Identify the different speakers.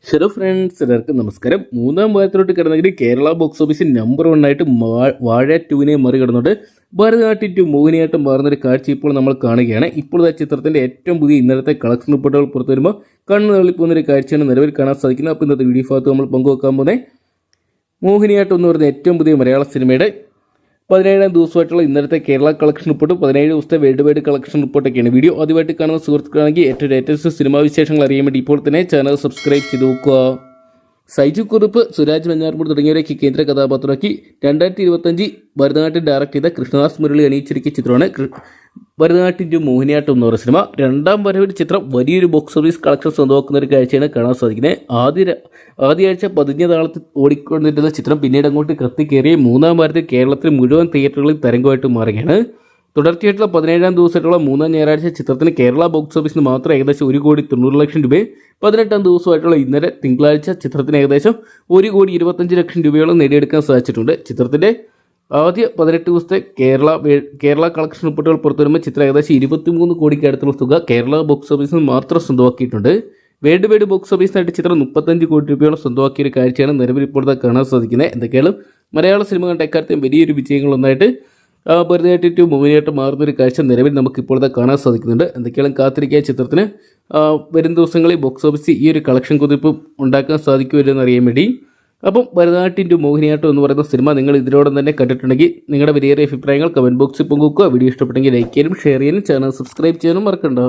Speaker 1: Hello friends, എല്ലാവർക്കും നമസ്കാരം. മൂന്നാം ഭാഗത്തിലോട്ട് കിടന്നെങ്കിൽ കേരള ബോക്സ് ഓഫീസിൽ നമ്പർ 1 ആയിട്ട് വാഴ 2-നെ മറികടന്നുകൊണ്ട് ഭരതനാട്യം 2 മോഹിനിയാട്ടം മാറുന്നൊരു കാഴ്ച ഇപ്പോൾ നമ്മൾ കാണുകയാണ്. ഇപ്പോൾ ആ ചിത്രത്തിന്റെ ഏറ്റവും പുതിയ ഇന്നലത്തെ കളക്ഷൻ റിപ്പോർട്ടുകൾ പുറത്തു വരുമ്പോൾ കണ്ണു തള്ളിപ്പോകുന്നൊരു കാഴ്ചയാണ് നിലവിൽ കാണാൻ സാധിക്കുന്നത്. അപ്പോൾ ഇന്നത്തെ വീഡിയോ ഭാഗത്ത് നമ്മൾ പങ്കുവെക്കാൻ പോകുന്നത് മോഹിനിയാട്ടം എന്ന് പറയുന്ന ഏറ്റവും പുതിയ മലയാള സിനിമയുടെ 17ാം ദിവസമായിട്ടുള്ള ഇന്നലത്തെ കേരള കളക്ഷൻ റിപ്പോർട്ട്, 17 ദിവസത്തെ വേൾഡ് വൈഡ് കളക്ഷൻ റിപ്പോർട്ടൊക്കെയാണ്. വീഡിയോ ആദ്യമായിട്ട് കാണുന്ന സുഹൃത്തുക്കളാണെങ്കിൽ ഏറ്റവും ലേറ്റസ്റ്റ് സിനിമാ വിശേഷങ്ങൾ അറിയാൻ വേണ്ടി ഇപ്പോൾ തന്നെ ചാനൽ സബ്സ്ക്രൈബ് ചെയ്ത് നോക്കുക. സൈജു കുറുപ്പ്, സുരാജ് വെഞ്ഞാറമൂട് തുടങ്ങിയവരൊക്കെ കേന്ദ്ര കഥാപാത്രമാക്കി 2025 ഭരതനാട്യം ഡയറക്ട് ചെയ്ത കൃഷ്ണദാസ് മുരളി അണിയിച്ചൊരുക്കിയ ചിത്രമാണ് ഭരതനാട്യം 2 മോഹിനിയാട്ടം എന്ന് പറയുന്ന സിനിമ. രണ്ടാം വരവിൽ ചിത്രം വലിയൊരു ബോക്സ് ഓഫീസ് കളക്ഷൻ സ്വന്തമാക്കുന്ന ഒരു കാഴ്ചയാണ് കാണാൻ സാധിക്കുന്നത്. ആദ്യ ആഴ്ച 15 താളത്തിൽ ഓടിക്കൊണ്ടിരുന്ന ചിത്രം പിന്നീട് അങ്ങോട്ട് കത്തിക്കേറിയ മൂന്നാം വാരത്തിൽ കേരളത്തിൽ മുഴുവൻ തിയേറ്ററുകളിൽ തരംഗമായിട്ട് മാറുകയാണ്. തുടർച്ചയായിട്ടുള്ള 17ാം ദിവസമായിട്ടുള്ള മൂന്നാം ഞായറാഴ്ച ചിത്രത്തിന് കേരള ബോക്സ് ഓഫീസിന് മാത്രം ഏകദേശം 1,90,00,000 രൂപയും, 18ാം ദിവസമായിട്ടുള്ള ഇന്നലെ തിങ്കളാഴ്ച ചിത്രത്തിന് ഏകദേശം 1,25,00,000 രൂപയോളം നേടിയെടുക്കാൻ സാധിച്ചിട്ടുണ്ട്. ചിത്രത്തിന്റെ ആദ്യ 18 ദിവസത്തെ കേരള കളക്ഷൻ റിപ്പോർട്ടുകൾ പുറത്തു വരുമ്പോൾ ചിത്രം ഏകദേശം 23 കോടിക്ക് അടുത്തുള്ള തുക കേരള ബോക്സ് ഓഫീസിൽ മാത്രം സ്വന്തമാക്കിയിട്ടുണ്ട്. വേൾഡ് വൈഡ് ബോക്സ് ഓഫീസിനായിട്ട് ചിത്രം 35 കോടി രൂപയോളം സ്വന്തമാക്കിയ ഒരു കാഴ്ചയാണ് നിലവിൽ ഇപ്പോഴത്തെ കാണാൻ സാധിക്കുന്നത്. എന്തൊക്കെയാണ് മലയാള സിനിമ കണ്ട എക്കാലത്തെയും വലിയൊരു വിജയങ്ങളൊന്നായിട്ട് ഭരതനാട്യം 2 മോഹിനിയാട്ടം മാറുന്നൊരു കാഴ്ച നിലവിൽ നമുക്ക് ഇപ്പോഴത്തെ കാണാൻ സാധിക്കുന്നുണ്ട്. എന്തൊക്കെയാണ് കാത്തിരിക്കുക ചിത്രത്തിന് വരും ദിവസങ്ങളിൽ ബോക്സ് ഓഫീസിൽ ഈ ഒരു കളക്ഷൻ കുതിപ്പ് ഉണ്ടാക്കാൻ സാധിക്കുമല്ലെന്ന് അറിയാൻ വേണ്ടി. അപ്പം ഭരതനാട്യം 2 മോഹിനിയാട്ടം എന്ന് പറയുന്ന സിനിമ നിങ്ങൾ ഇതിനോടൊപ്പം തന്നെ കണ്ടിട്ടുണ്ടെങ്കിൽ നിങ്ങളുടെ വലിയ അഭിപ്രായങ്ങൾ കമൻറ്റ് ബോക്സിൽ പങ്കുവെക്കുക. വീഡിയോ ഇഷ്ടപ്പെട്ടെങ്കിൽ ലൈക്ക് ചെയ്യാനും ഷെയർ ചെയ്യാനും ചാനൽ സബ്സ്ക്രൈബ് ചെയ്യാനും മറക്കണ്ട.